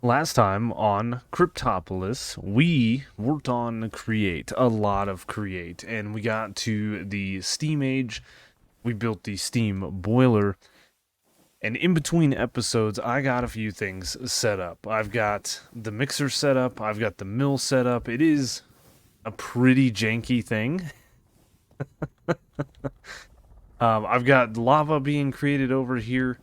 Last time on Cryptopolis, we worked on Create, a lot of Create, and we got to the Steam Age. We built the Steam Boiler, and in between episodes, I got a few things set up. I've got the mixer set up, I've got the mill set up. It is a pretty janky thing. I've got lava being created over here.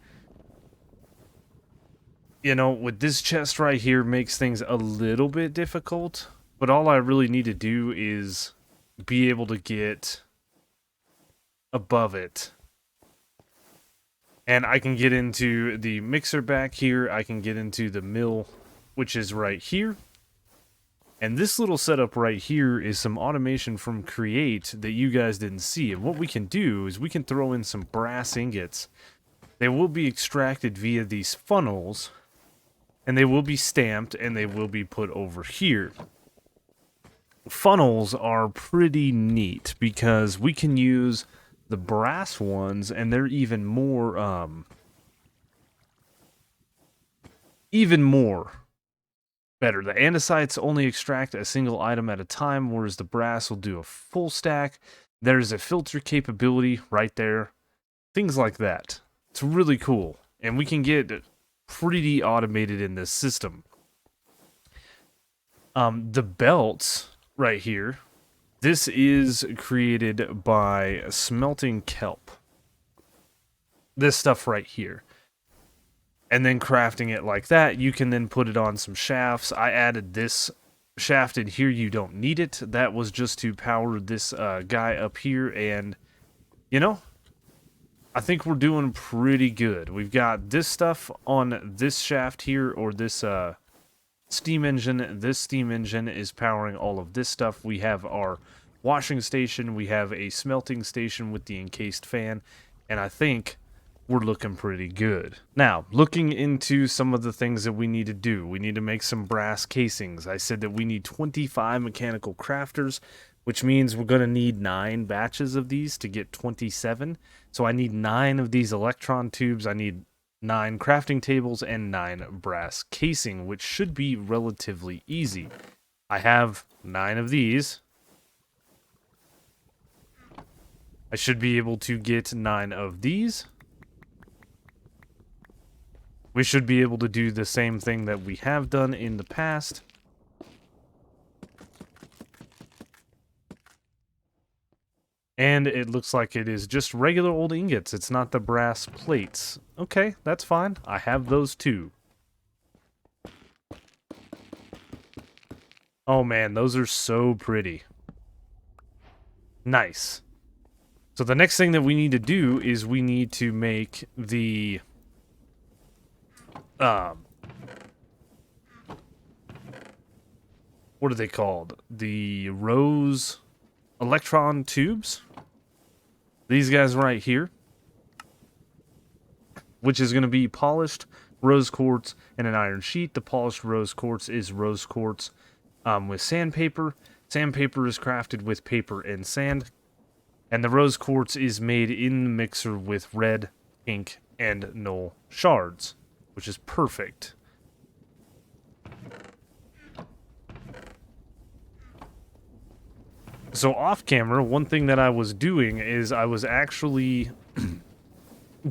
You know, with this chest right here makes things a little bit difficult, but all I really need to do is be able to get above it. And I can get into the mixer back here, I can get into the mill, which is right here. And this little setup right here is some automation from Create that you guys didn't see. And what we can do is we can throw in some brass ingots. They will be extracted via these funnels, and they will be stamped, and they will be put over here. Funnels are pretty neat because we can use the brass ones, and they're even more better. The andesites only extract a single item at a time, whereas the brass will do a full stack. There's a filter capability right there. Things like that. It's really cool, and we can get pretty automated in this system. The belts right here, this is created by smelting kelp. This stuff right here. And then crafting it like that, you can then put it on some shafts. I added this shaft in here. You don't need it. That was just to power this guy up here. And, you know, I think we're doing pretty good. We've got this stuff on this shaft here, or this steam engine. This steam engine is powering all of this stuff. We have our washing station. We have a smelting station with the encased fan. And I think we're looking pretty good. Now, looking into some of the things that we need to do. We need to make some brass casings. I said that we need 25 mechanical crafters, which means we're going to need 9 batches of these to get 27. So I need 9 of these electron tubes. I need 9 crafting tables and 9 brass casing, which should be relatively easy. I have 9 of these. I should be able to get 9 of these. We should be able to do the same thing that we have done in the past. And it looks like it is just regular old ingots. It's not the brass plates. Okay, that's fine. I have those too. Oh man, those are so pretty. Nice. So the next thing that we need to do is we need to make the what are they called? The rose electron tubes. These guys right here. Which is going to be polished rose quartz and an iron sheet. The polished rose quartz is rose quartz with sandpaper. Sandpaper is crafted with paper and sand. And the rose quartz is made in the mixer with red, pink, and null shards, which is perfect. So off camera, one thing that I was doing is I was actually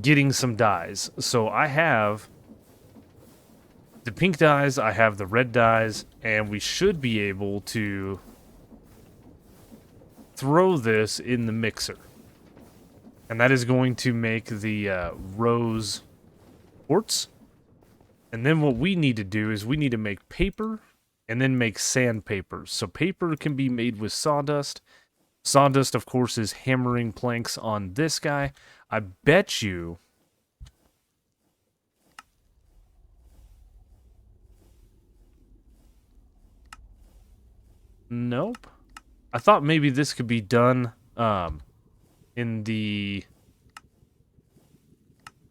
getting some dyes. So I have the pink dyes, I have the red dyes, and we should be able to throw this in the mixer. And that is going to make the rose quartz. And then what we need to do is we need to make paper and then make sandpaper. So paper can be made with sawdust. Sawdust, of course, is hammering planks on this guy. I bet you nope. I thought maybe this could be done in the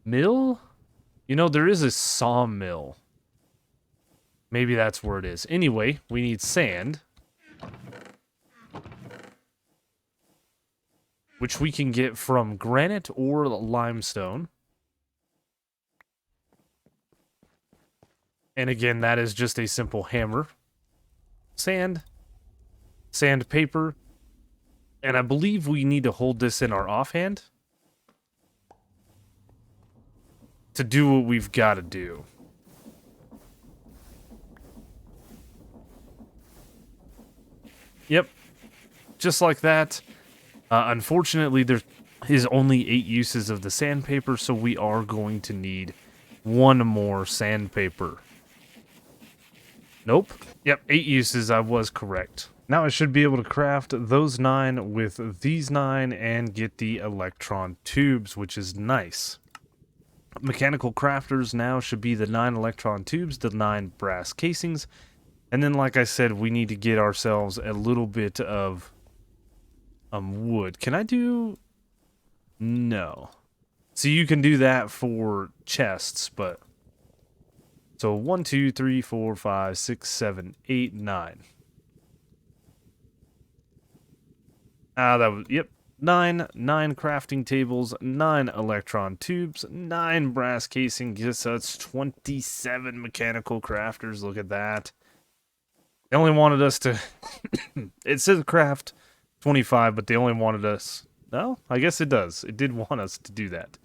mill? You know, there is a sawmill. Maybe that's where it is. Anyway, we need sand, which we can get from granite or limestone. And again, that is just a simple hammer, sand, sandpaper, and I believe we need to hold this in our offhand to do what we've got to do. Yep, just like that. Unfortunately, there is only 8 uses of the sandpaper, so we are going to need 1 more sandpaper. Nope. Yep, 8 uses, I was correct. Now I should be able to craft those 9 with these 9 and get the electron tubes, which is nice. Mechanical crafters now should be the 9 electron tubes, the 9 brass casings, and then like I said, we need to get ourselves a little bit of wood. Can I do... No. So you can do that for chests, but... So 1, 2, 3, 4, 5, 6, 7, 8, 9. That was... Yep. 9 crafting tables, 9 electron tubes, 9 brass casing. Yes, that's 27 mechanical crafters. Look at that. They only wanted us to... It says craft 25, but they only wanted us... No, I guess it does. It did want us to do that.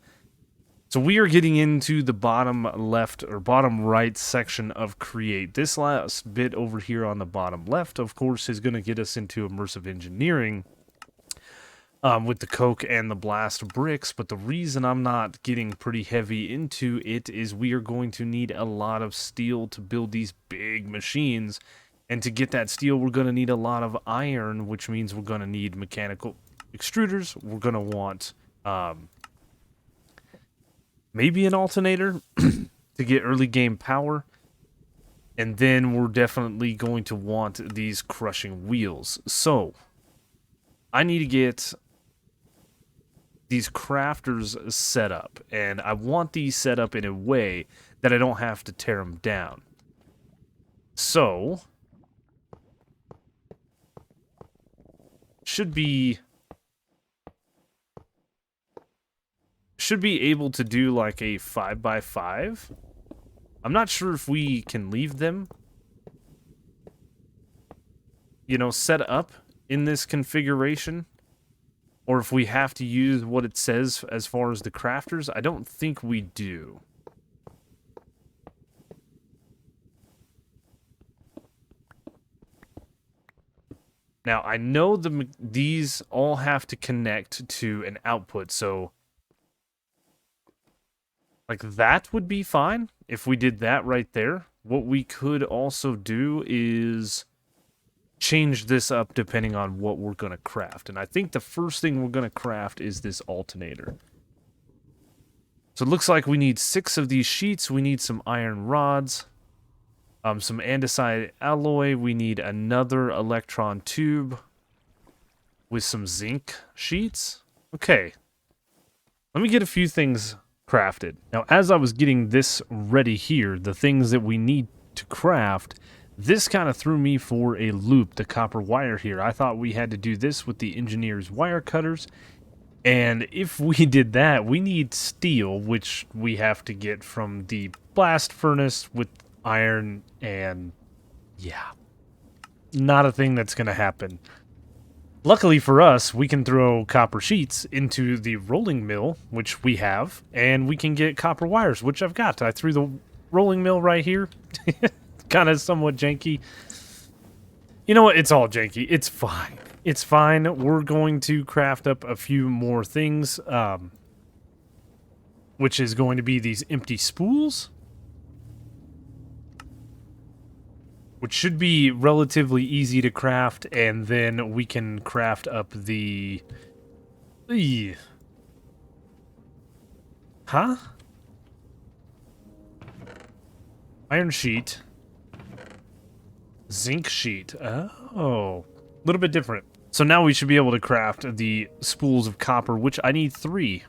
So we are getting into the bottom left or bottom right section of Create. This last bit over here on the bottom left, of course, is going to get us into immersive engineering with the coke and the blast bricks. But the reason I'm not getting pretty heavy into it is we are going to need a lot of steel to build these big machines. And to get that steel, we're going to need a lot of iron, which means we're going to need mechanical extruders. We're going to want maybe an alternator to get early game power. And then we're definitely going to want these crushing wheels. So I need to get these crafters set up. And I want these set up in a way that I don't have to tear them down. So... should be able to do like a 5x5. I'm not sure if we can leave them, you know, set up in this configuration, or if we have to use what it says as far as the crafters. I don't think we do. Now, I know these all have to connect to an output, so... like, that would be fine if we did that right there. What we could also do is change this up depending on what we're going to craft. And I think the first thing we're going to craft is this alternator. So it looks like we need 6 of these sheets. We need some iron rods. Some andesite alloy. We need another electron tube with some zinc sheets. Okay. Let me get a few things crafted. Now, as I was getting this ready here, the things that we need to craft, this kind of threw me for a loop, the copper wire here. I thought we had to do this with the engineer's wire cutters. And if we did that, we need steel, which we have to get from the blast furnace with iron, and yeah, not a thing that's going to happen. Luckily for us, we can throw copper sheets into the rolling mill, which we have, and we can get copper wires, which I've got. I threw the rolling mill right here. Kind of somewhat janky. You know what? It's all janky. It's fine. It's fine. We're going to craft up a few more things, which is going to be these empty spools, which should be relatively easy to craft, and then we can craft up the... Huh? Iron sheet. Zinc sheet. Oh. A little bit different. So now we should be able to craft the spools of copper, which I need 3.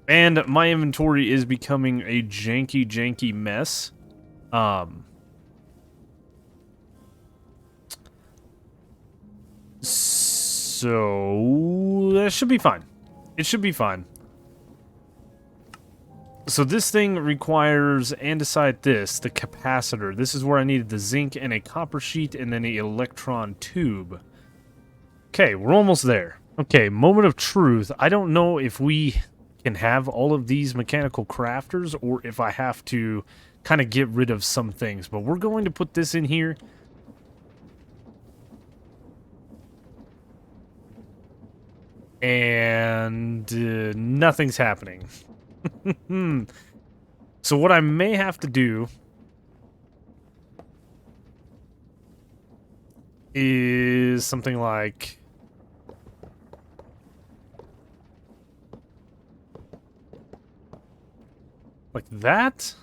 And my inventory is becoming a janky mess. So that should be fine. It should be fine. So this thing requires andesite this, the capacitor. This is where I needed the zinc and a copper sheet and then an electron tube. Okay, we're almost there. Okay, moment of truth. I don't know if we can have all of these mechanical crafters or if I have to kind of get rid of some things. But we're going to put this in here. And nothing's happening. So what I may have to do is something like that.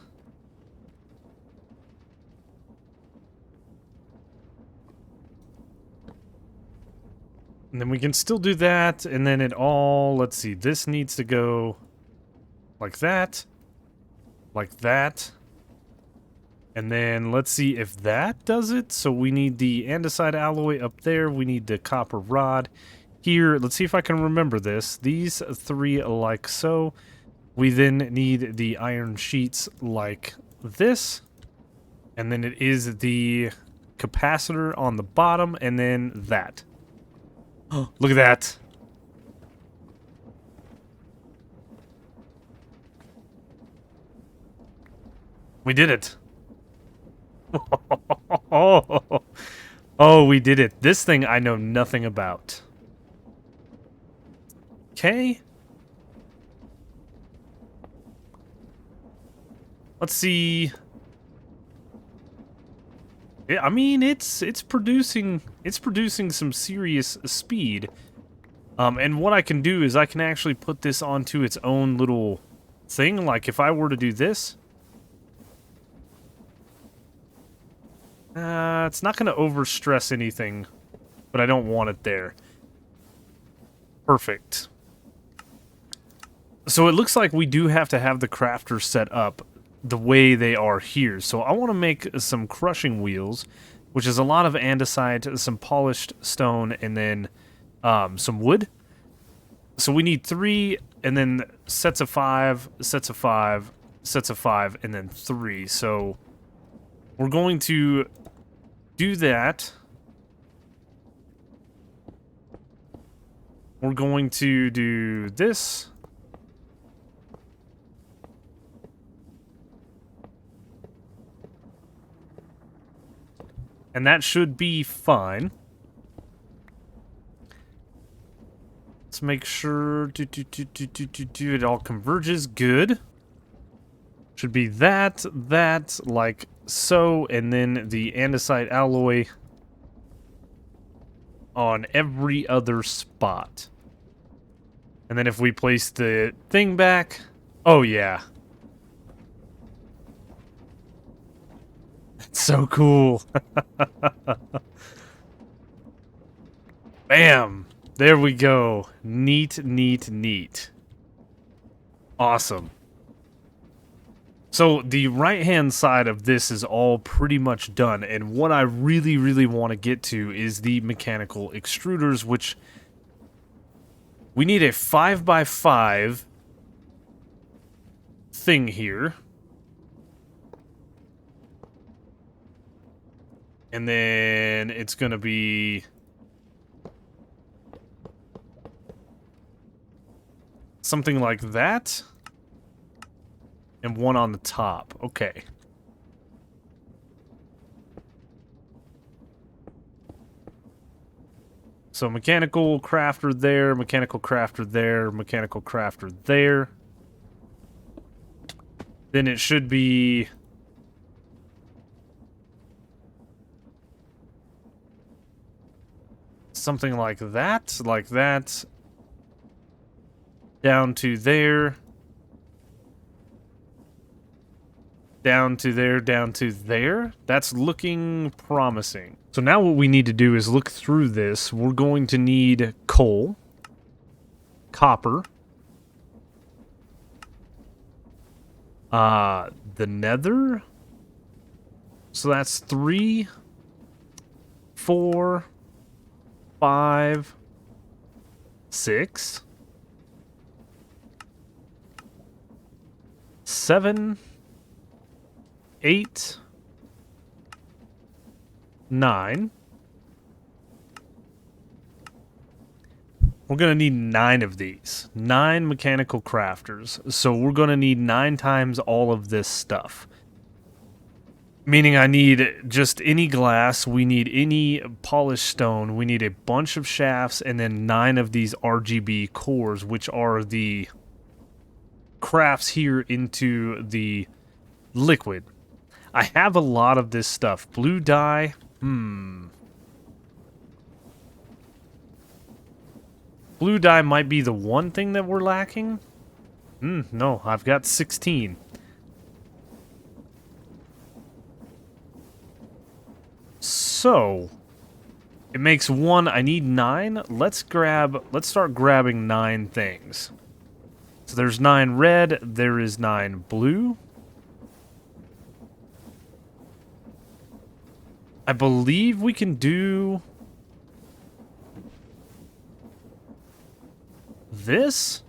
And then we can still do that, and then it all, let's see, this needs to go like that, and then let's see if that does it. So we need the andesite alloy up there, we need the copper rod here. Let's see if I can remember this. These three like so. We then need the iron sheets like this, and then it is the capacitor on the bottom, and then that. Look at that. We did it. Oh, we did it. This thing I know nothing about. Okay. Let's see. I mean, it's producing some serious speed. And what I can do is I can actually put this onto its own little thing. Like if I were to do this, it's not going to overstress anything, but I don't want it there. Perfect. So it looks like we do have to have the crafters set up the way they are here. So I want to make some crushing wheels, which is a lot of andesite, some polished stone, and then some wood. So we need 3, and then sets of 5, sets of 5, sets of 5, and then 3. So we're going to do that. We're going to do this. And that should be fine. Let's make sure it all converges. Good. Should be that, like so, and then the andesite alloy on every other spot. And then if we place the thing back, oh yeah. It's so cool. Bam! There we go. Neat, neat, neat. Awesome. So the right-hand side of this is all pretty much done, and what I really, really want to get to is the mechanical extruders, which we need a 5x5 thing here. And then it's going to be something like that. And one on the top. Okay. So mechanical crafter there, mechanical crafter there, mechanical crafter there. Then it should be something like that, down to there, down to there, down to there. That's looking promising. So now what we need to do is look through this. We're going to need coal, copper, the nether. So that's 3, 4, 5, 6, 7, 8, 9. We're going to need 9 of these. 9 mechanical crafters. So we're going to need 9 times all of this stuff. Meaning I need just any glass, we need any polished stone, we need a bunch of shafts, and then 9 of these RGB cores, which are the crafts here into the liquid. I have a lot of this stuff. Blue dye, Blue dye might be the one thing that we're lacking. No, I've got 16. So, it makes 1. I need 9. Let's start grabbing 9 things. So there's 9 red, there is 9 blue. I believe we can do this.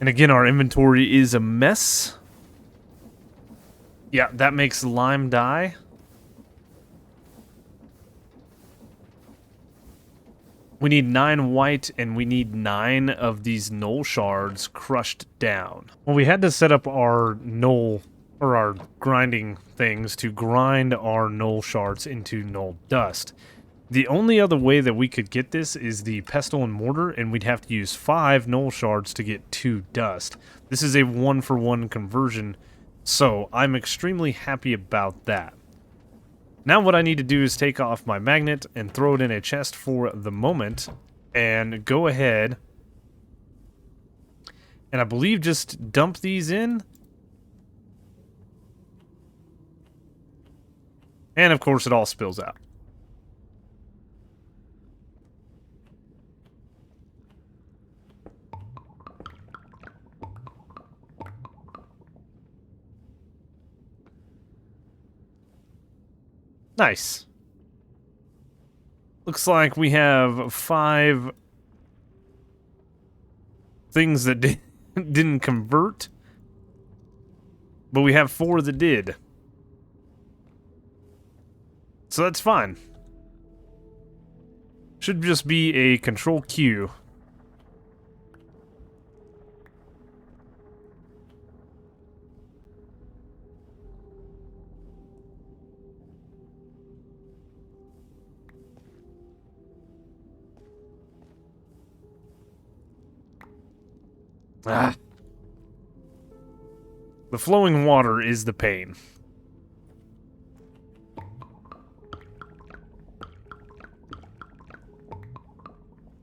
And again, our inventory is a mess. Yeah, that makes lime dye. We need 9 white, and we need 9 of these null shards crushed down. Well, we had to set up our null, or our grinding things, to grind our null shards into null dust. The only other way that we could get this is the pestle and mortar, and we'd have to use 5 null shards to get 2 dust. This is a 1-for-1 conversion, so I'm extremely happy about that. Now what I need to do is take off my magnet and throw it in a chest for the moment, and go ahead and I believe just dump these in. And of course it all spills out. Nice. Looks like we have 5 things that didn't convert, but we have 4 that did. So that's fine. Should just be a control Q. The flowing water is the pain.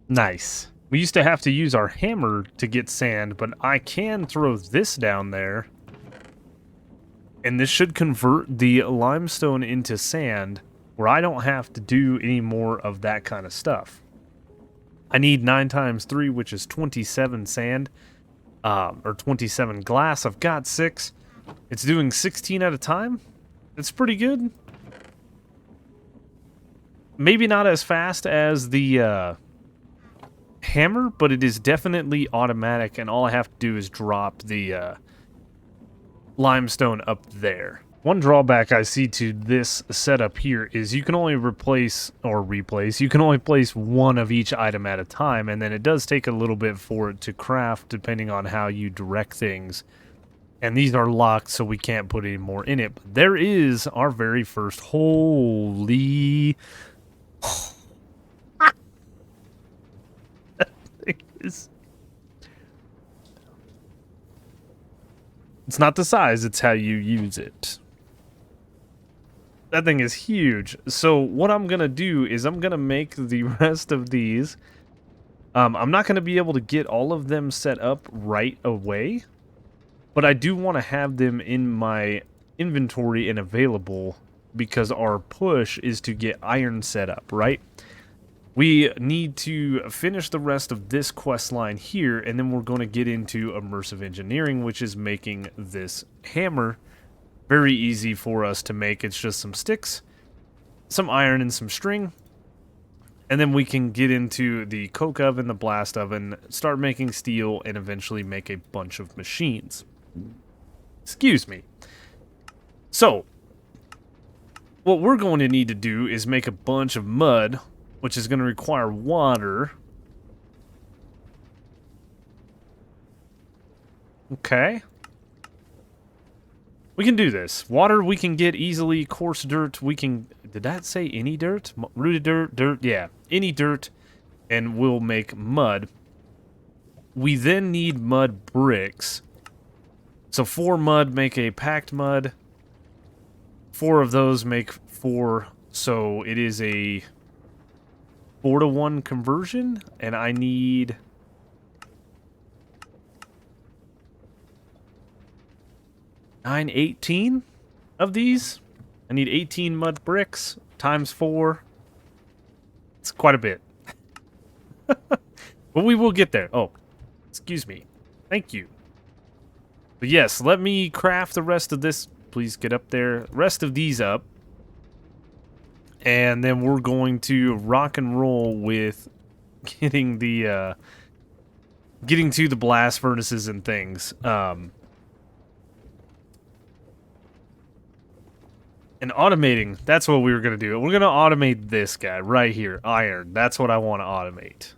Nice. We used to have to use our hammer to get sand, but I can throw this down there. And this should convert the limestone into sand, where I don't have to do any more of that kind of stuff. I need 9 times 3, which is 27 sand. Or 27 glass. I've got 6. It's doing 16 at a time. It's pretty good. Maybe not as fast as the hammer, but it is definitely automatic, and all I have to do is drop the limestone up there. One drawback I see to this setup here is you can only you can only place 1 of each item at a time, and then it does take a little bit for it to craft depending on how you direct things. And these are locked, so we can't put any more in it. But there is our very first. Holy. That thing is. It's not the size, it's how you use it. That thing is huge. So what I'm going to do is I'm going to make the rest of these. I'm not going to be able to get all of them set up right away, but I do want to have them in my inventory and available because our push is to get iron set up, right? We need to finish the rest of this quest line here, and then we're going to get into immersive engineering, which is making this hammer. Very easy for us to make. It's just some sticks, some iron, and some string. And then we can get into the coke oven, the blast oven, start making steel, and eventually make a bunch of machines. Excuse me. So, what we're going to need to do is make a bunch of mud, which is going to require water. Okay. We can do this. Water we can get easily. Coarse dirt we can... Did that say any dirt? Rooted dirt? Dirt? Yeah. Any dirt. And we'll make mud. We then need mud bricks. So 4 mud make a packed mud. 4 of those make 4. So it is a 4-to-1 conversion. And I need... 18 of these. I need 18 mud bricks times 4. It's quite a bit. But we will get there. Oh, excuse me. Thank you. But yes, let me craft the rest of this. Please get up there. Rest of these up. And then we're going to rock and roll with getting the getting to the blast furnaces and things. And automating, that's what we were going to do. We're going to automate this guy right here, iron. That's what I want to automate.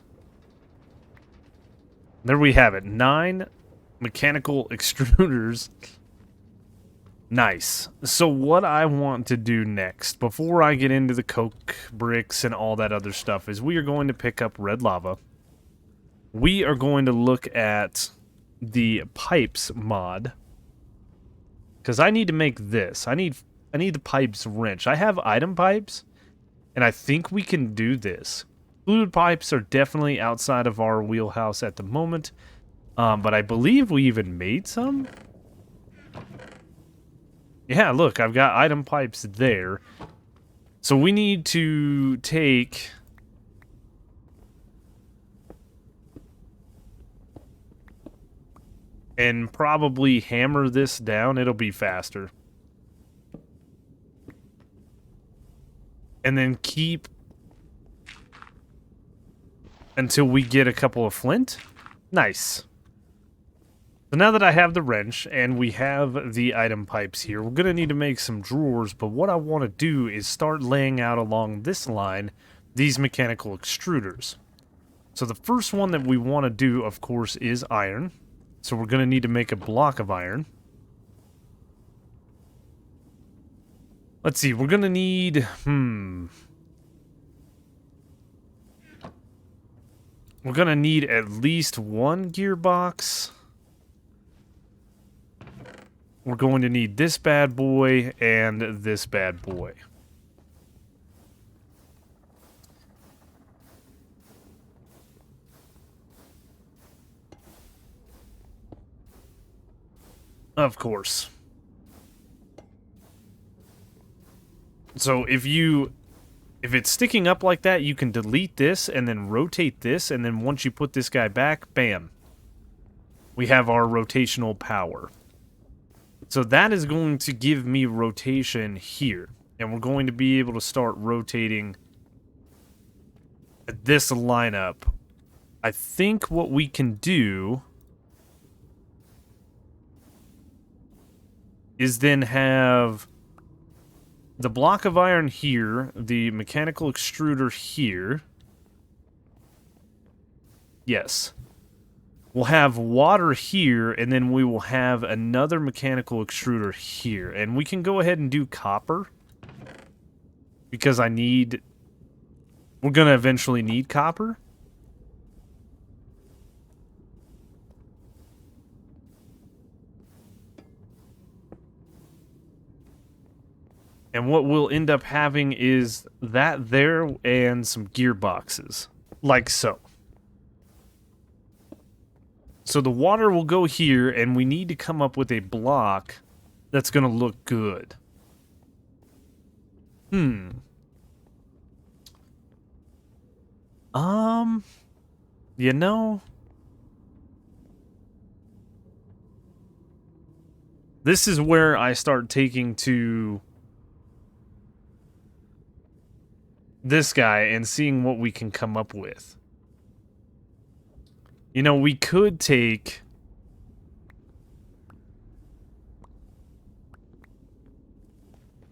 There we have it. 9 mechanical extruders. Nice. So what I want to do next, before I get into the coke bricks and all that other stuff, is we are going to pick up red lava. We are going to look at the pipes mod. Because I need to make this. I need the pipes wrench. I have item pipes, and I think we can do this. Fluid pipes are definitely outside of our wheelhouse at the moment, but I believe we even made some. Yeah, look, I've got item pipes there. So we need to take... and probably hammer this down. It'll be faster. And then keep until we get a couple of flint. Nice. So now that I have the wrench and we have the item pipes here, we're going to need to make some drawers. But what I want to do is start laying out along this line these mechanical extruders. So the first one that we want to do, of course, is iron. So we're going to need to make a block of iron. Let's see, we're gonna need, we're gonna need at least 1 gearbox. We're going to need this bad boy and this bad boy. Of course. So if it's sticking up like that, you can delete this and then rotate this, and then once you put this guy back, bam. We have our rotational power. So that is going to give me rotation here. And we're going to be able to start rotating this lineup. I think what we can do is then have the block of iron here, the mechanical extruder here. Yes. We'll have water here, and then we will have another mechanical extruder here. And we can go ahead and do copper. Because we're going to eventually need copper. And what we'll end up having is that there and some gearboxes. Like so. So the water will go here, and we need to come up with a block that's going to look good. You know, this is where I start taking to this guy and seeing what we can come up with. You know, we could take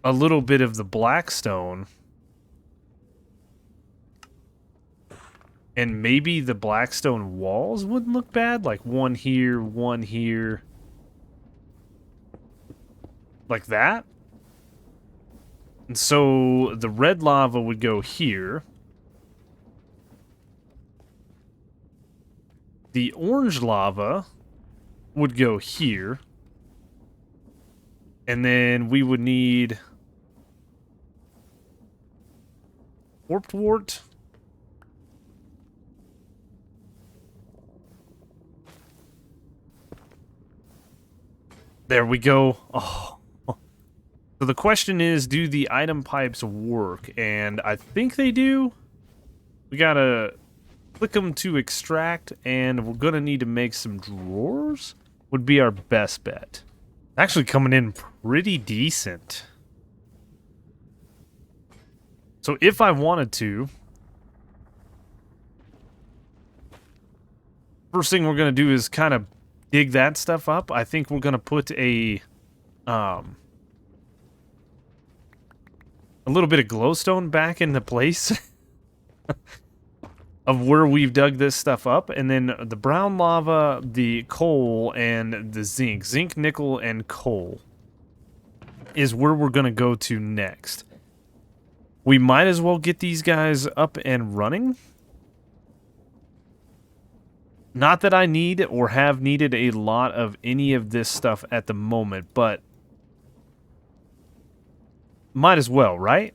a little bit of the blackstone and maybe the blackstone walls wouldn't look bad. Like one here, like that. And so the red lava would go here. The orange lava would go here. And then we would need warped wart. There we go. Oh. So the question is, do the item pipes work? And I think they do. We gotta click them to extract, and we're gonna need to make some drawers. Would be our best bet. Actually coming in pretty decent. So if I wanted to, first thing we're gonna do is kind of dig that stuff up. I think we're gonna put a little bit of glowstone back into place of where we've dug this stuff up, and then the brown lava, the coal, and the zinc. Zinc, nickel, and coal is where we're gonna go to next. We might as well get these guys up and running. Not that I need or have needed a lot of any of this stuff at the moment, but might as well, right?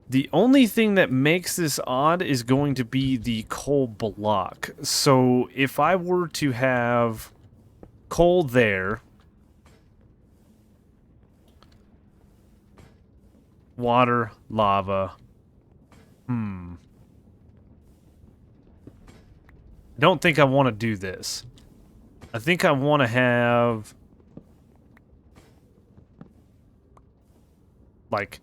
The only thing that makes this odd is going to be the coal block. So if I were to have coal there, water, lava, I don't think I want to do this. I think I want to have like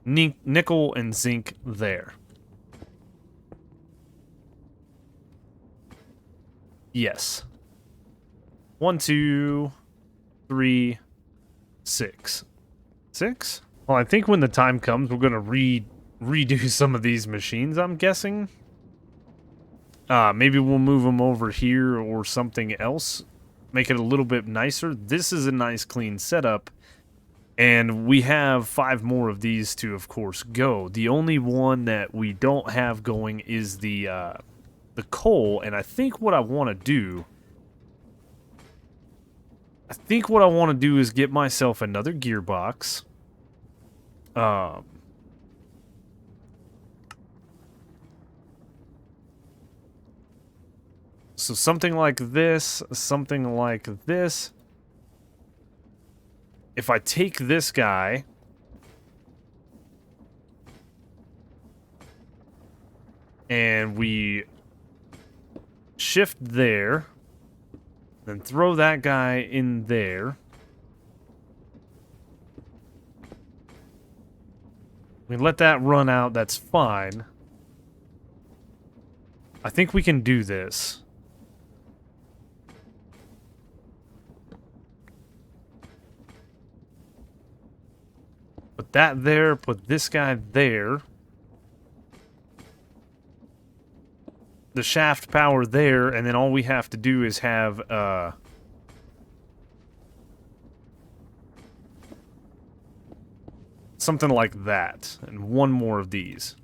nickel and zinc there. Yes. 1, 2, 3, 6. 6? Well, I think when the time comes, we're going to redo some of these machines, I'm guessing. Maybe we'll move them over here or something else. Make it a little bit nicer. This is a nice clean setup. And we have 5 more of these to, of course, go. The only one that we don't have going is the coal. And I think what I want to do... is get myself another gearbox. So something like this, something like this. If I take this guy and we shift there, then throw that guy in there. We let that run out, that's fine. I think we can do this. Put that there, put this guy there. The shaft power there, and then all we have to do is have, something like that. And one more of these.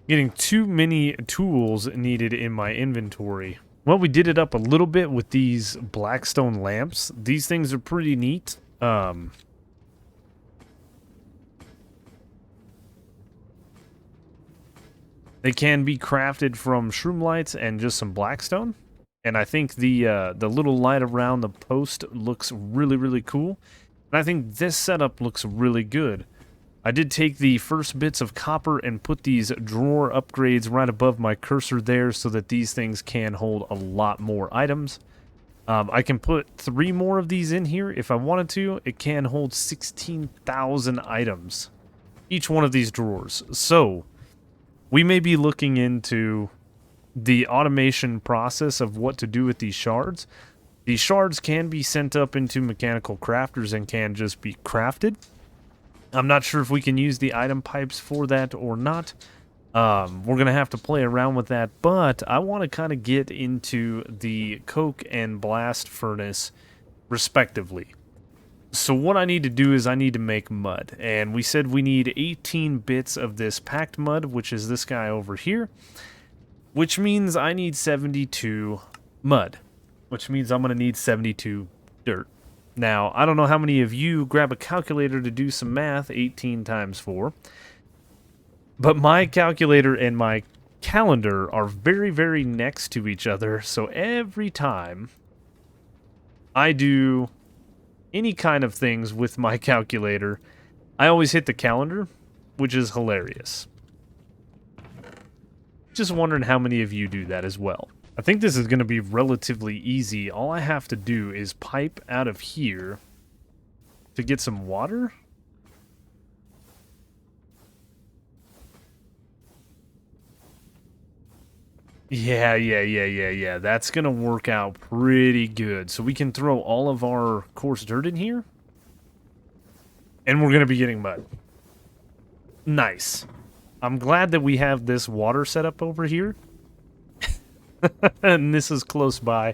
Getting too many tools needed in my inventory. Well, we did it up a little bit with these blackstone lamps. These things are pretty neat. They can be crafted from shroom lights and just some blackstone. And I think the little light around the post looks really, really cool. And I think this setup looks really good. I did take the first bits of copper and put these drawer upgrades right above my cursor there so that these things can hold a lot more items. I can put 3 more of these in here if I wanted to. It can hold 16,000 items, each one of these drawers. So we may be looking into the automation process of what to do with these shards. These shards can be sent up into mechanical crafters and can just be crafted. I'm not sure if we can use the item pipes for that or not. We're going to have to play around with that, but I want to kind of get into the coke and blast furnace respectively. So what I need to do is I need to make mud, and we said we need 18 bits of this packed mud, which is this guy over here, which means I need 72 mud, which means I'm going to need 72 dirt. Now, I don't know how many of you grab a calculator to do some math, 18 times 4, but my calculator and my calendar are very, very next to each other, so every time I do any kind of things with my calculator, I always hit the calendar, which is hilarious. Just wondering how many of you do that as well. I think this is going to be relatively easy. All I have to do is pipe out of here to get some water. Yeah. That's going to work out pretty good. So we can throw all of our coarse dirt in here. And we're going to be getting mud. Nice. I'm glad that we have this water set up over here. And this is close by.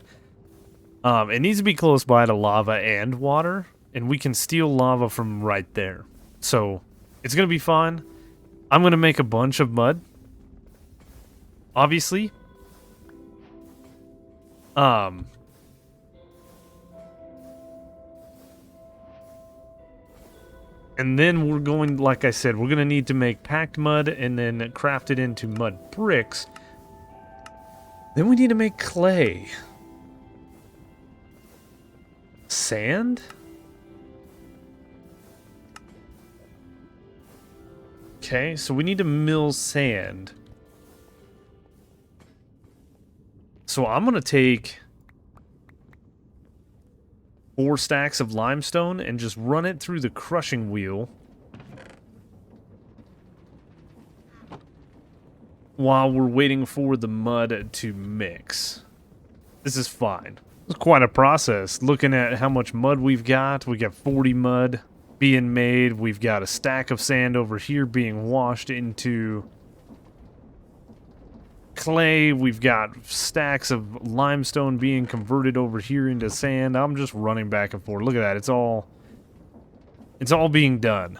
It needs to be close by to lava and water. And we can steal lava from right there. So, it's going to be fun. I'm going to make a bunch of mud. Obviously. And then we're going, like I said, we're going to need to make packed mud and then craft it into mud bricks. Then we need to make clay. Sand? Okay, so we need to mill sand. So I'm going to take 4 stacks of limestone and just run it through the crushing wheel while we're waiting for the mud to mix. This is fine. It's quite a process. Looking at how much mud we've got 40 mud being made. We've got a stack of sand over here being washed into clay. We've got stacks of limestone being converted over here into sand. I'm just running back and forth. Look at that. It's all being done.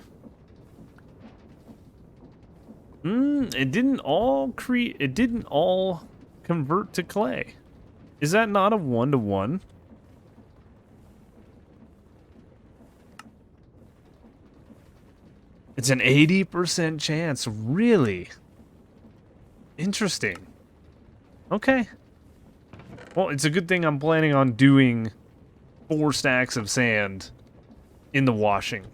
It didn't all convert to clay. Is that not a 1-to-1? It's an 80% chance. Really? Interesting. Okay. Well, it's a good thing I'm planning on doing 4 stacks of sand in the washing.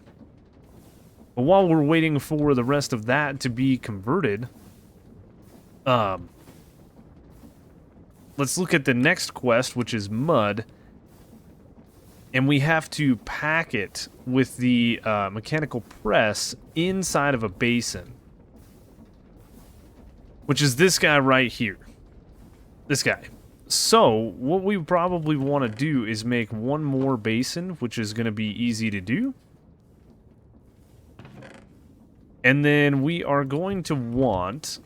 But while we're waiting for the rest of that to be converted, let's look at the next quest, which is mud. And we have to pack it with the mechanical press inside of a basin. Which is this guy right here. This guy. So, what we probably want to do is make one more basin, which is going to be easy to do. And then we are going to want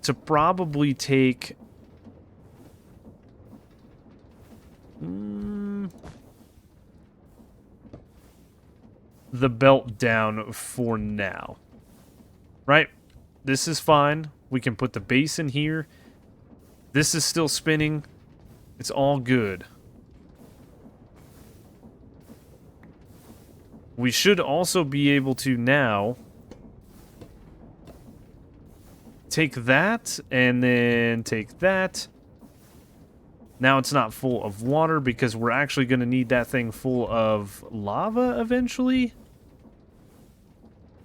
to probably take the belt down for now. Right? This is fine. We can put the basin here. This is still spinning. It's all good. We should also be able to now take that, and then take that. Now it's not full of water because we're actually going to need that thing full of lava eventually.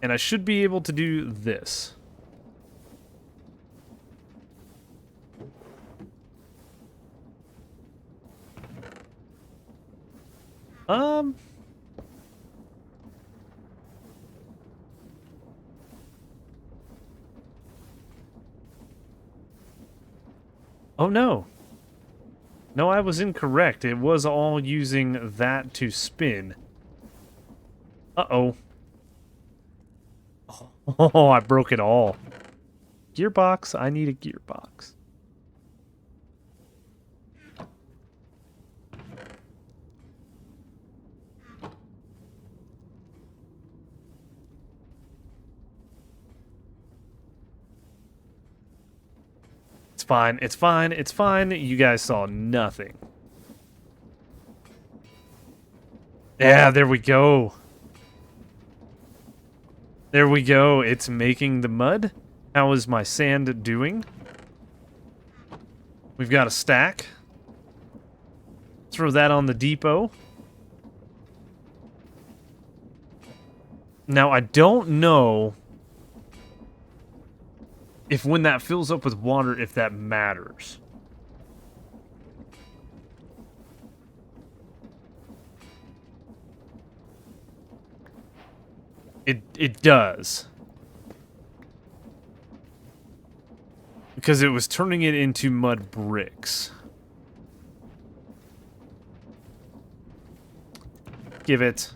And I should be able to do this. Oh no. No, I was incorrect. It was all using that to spin. Uh-oh. Oh, I broke it all. Gearbox? I need a gearbox. It's fine, it's fine, it's fine. You guys saw nothing. Yeah, there we go. There we go. It's making the mud. How is my sand doing? We've got a stack. Throw that on the depot. Now, I don't know if when that fills up with water, if that matters. It does. Because it was turning it into mud bricks. Give it.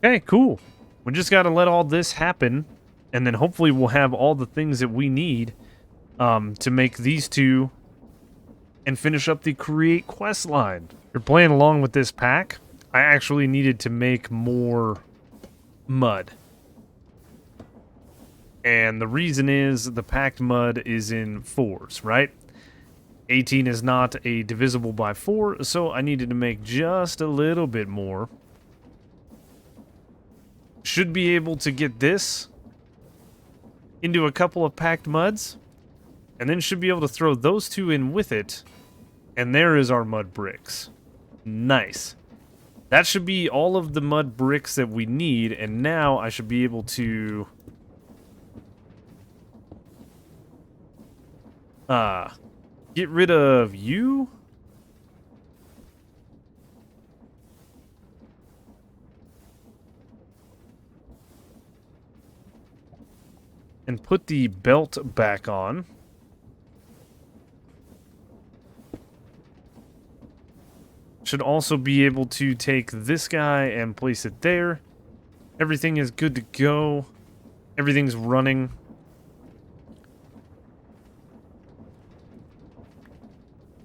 Okay, cool. We just got to let all this happen, and then hopefully we'll have all the things that we need to make these two and finish up the create quest line. You're playing along with this pack. I actually needed to make more mud. And the reason is the packed mud is in 4s, right? 18 is not a divisible by 4, so I needed to make just a little bit more. Should be able to get this into a couple of packed muds, and then should be able to throw those two in with it, and there is our mud bricks. Nice. That should be all of the mud bricks that we need, and now I should be able to get rid of you. And put the belt back on. Should also be able to take this guy and place it there. Everything is good to go. Everything's running.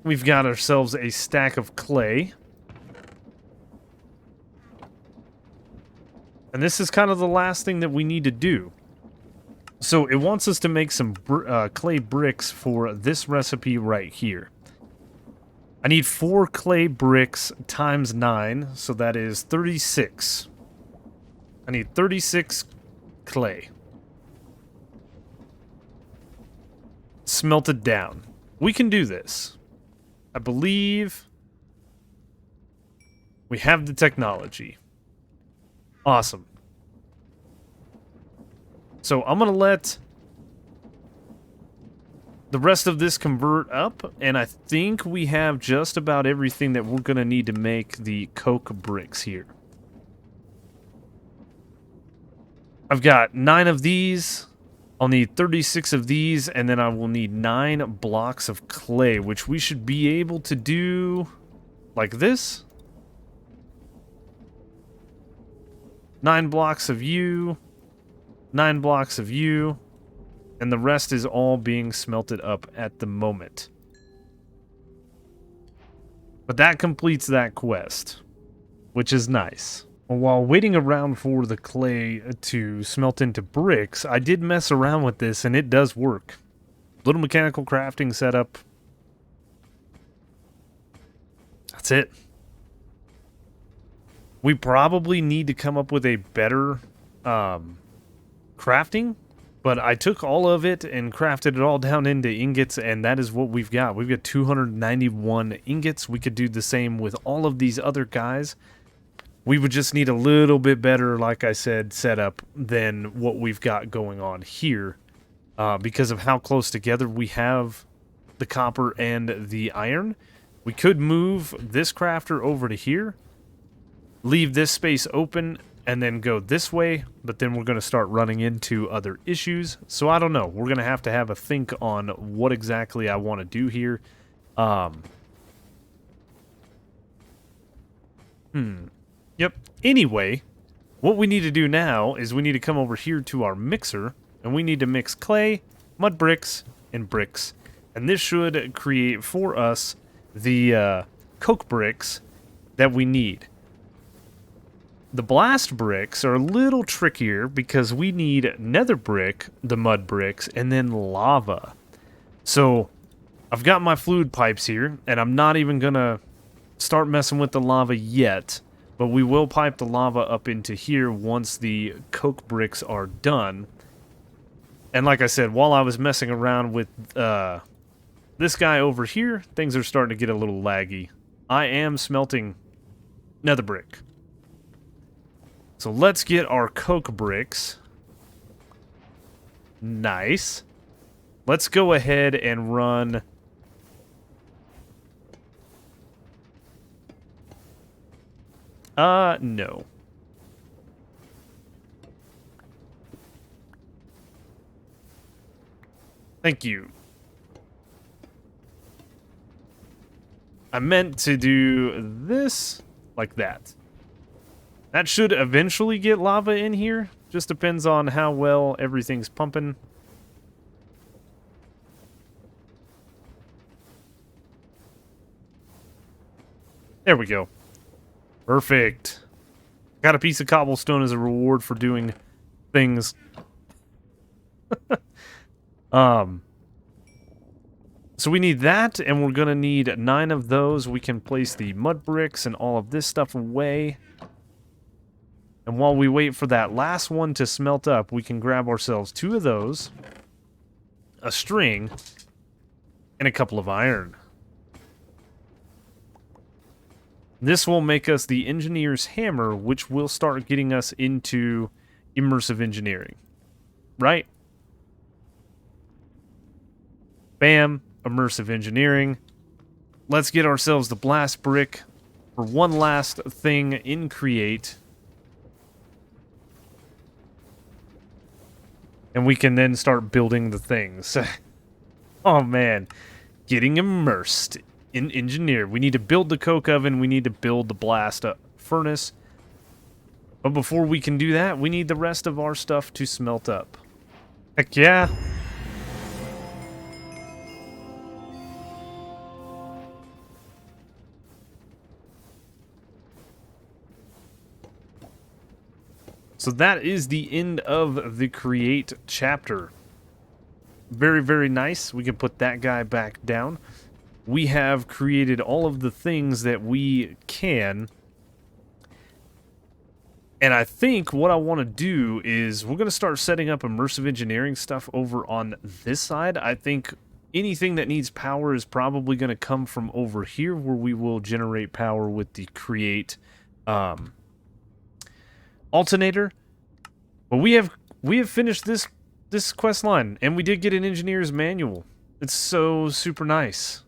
We've got ourselves a stack of clay. And this is kind of the last thing that we need to do. So it wants us to make some clay bricks for this recipe right here. I need 4 clay bricks times 9, so that is 36. I need 36 clay. Smelted down. We can do this. I believe we have the technology. Awesome. So I'm going to let the rest of this convert up, and I think we have just about everything that we're going to need to make the coke bricks here. I've got 9 of these. I'll need 36 of these, and then I will need 9 blocks of clay, which we should be able to do like this. 9 blocks of you. 9 blocks of you, and the rest is all being smelted up at the moment. But that completes that quest, which is nice. While waiting around for the clay to smelt into bricks, I did mess around with this, and it does work. Little mechanical crafting setup. That's it. We probably need to come up with a better crafting, but I took all of it and crafted it all down into ingots, and that is what we've got. We've got 291 ingots. We could do the same with all of these other guys. We would just need a little bit better, like I said, setup than what we've got going on here, because of how close together we have the copper and the iron. We could move this crafter over to here, leave this space open, and then go this way, but then we're going to start running into other issues. So I don't know. We're going to have a think on what exactly I want to do here. Yep. Anyway, what we need to do now is we need to come over here to our mixer, and we need to mix clay, mud bricks, and bricks. And this should create for us the coke bricks that we need. The blast bricks are a little trickier because we need nether brick, the mud bricks, and then lava. So I've got my fluid pipes here, and I'm not even going to start messing with the lava yet, but we will pipe the lava up into here once the coke bricks are done. And like I said, while I was messing around with this guy over here, things are starting to get a little laggy. I am smelting nether brick. So let's get our coke bricks. Nice. Let's go ahead and run... no. Thank you. I meant to do this like that. That should eventually get lava in here. Just depends on how well everything's pumping. There we go. Perfect. Got a piece of cobblestone as a reward for doing things. So we need that, and we're going to need 9 of those. We can place the mud bricks and all of this stuff away. And while we wait for that last one to smelt up, we can grab ourselves 2 of those, a string, and a couple of iron. This will make us the engineer's hammer, which will start getting us into immersive engineering. Right? Bam. Immersive engineering. Let's get ourselves the blast brick for one last thing in create. And we can then start building the things. Oh man. Getting immersed in engineer. We need to build the coke oven. We need to build the blast furnace. But before we can do that, we need the rest of our stuff to smelt up. Heck yeah. So that is the end of the create chapter. Very, very nice. We can put that guy back down. We have created all of the things that we can. And I think what I want to do is we're going to start setting up immersive engineering stuff over on this side. I think anything that needs power is probably going to come from over here, where we will generate power with the create alternator. But we have finished this quest line, and we did get an engineer's manual. It's so super nice.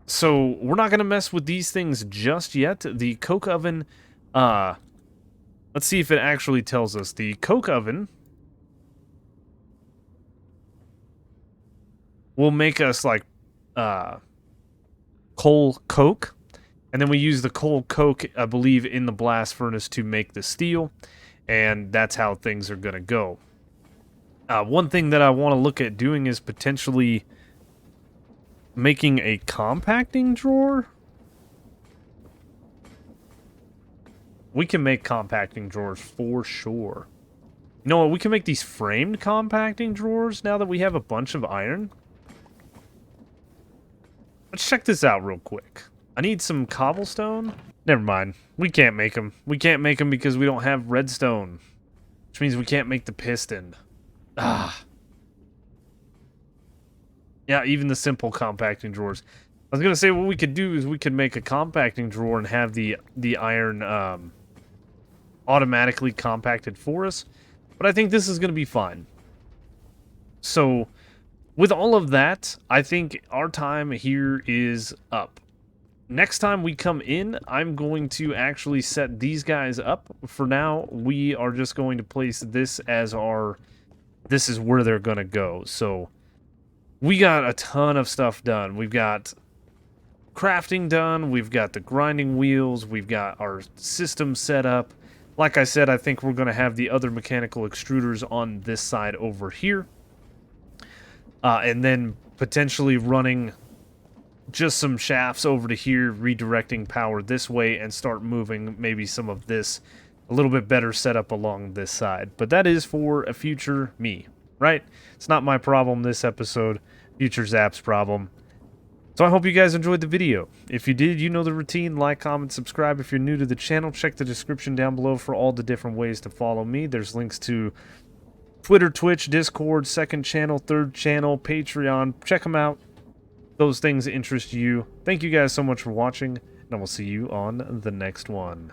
So we're not going to mess with these things just yet. The coke oven, let's see if it actually tells us. The coke oven will make us like coal coke. And then we use the coal coke, I believe, in the blast furnace to make the steel. And that's how things are going to go. One thing that I want to look at doing is potentially making a compacting drawer. We can make compacting drawers for sure. You know what? We can make these framed compacting drawers now that we have a bunch of iron. Let's check this out real quick. I need some cobblestone. Never mind. We can't make them. We can't make them because we don't have redstone. Which means we can't make the piston. Ah. Yeah, even the simple compacting drawers. I was going to say what we could do is we could make a compacting drawer and have the iron automatically compacted for us. But I think this is going to be fine. So, with all of that, I think our time here is up. Next time we come in, I'm going to actually set these guys up. For now, we are just going to place this as our... This is where they're going to go. So, we got a ton of stuff done. We've got crafting done. We've got the grinding wheels. We've got our system set up. Like I said, I think we're going to have the other mechanical extruders on this side over here. And then potentially running just some shafts over to here, redirecting power this way, and start moving maybe some of this a little bit better setup along this side. But that is for a future me, right? It's not my problem this episode. Future Zap's problem. So I hope you guys enjoyed the video. If you did, you know the routine. Like, comment, subscribe. If you're new to the channel, check the description down below for all the different ways to follow me. There's links to Twitter, Twitch, Discord, second channel, third channel, Patreon. Check them out. Those things interest you. Thank you guys so much for watching, and I will see you on the next one.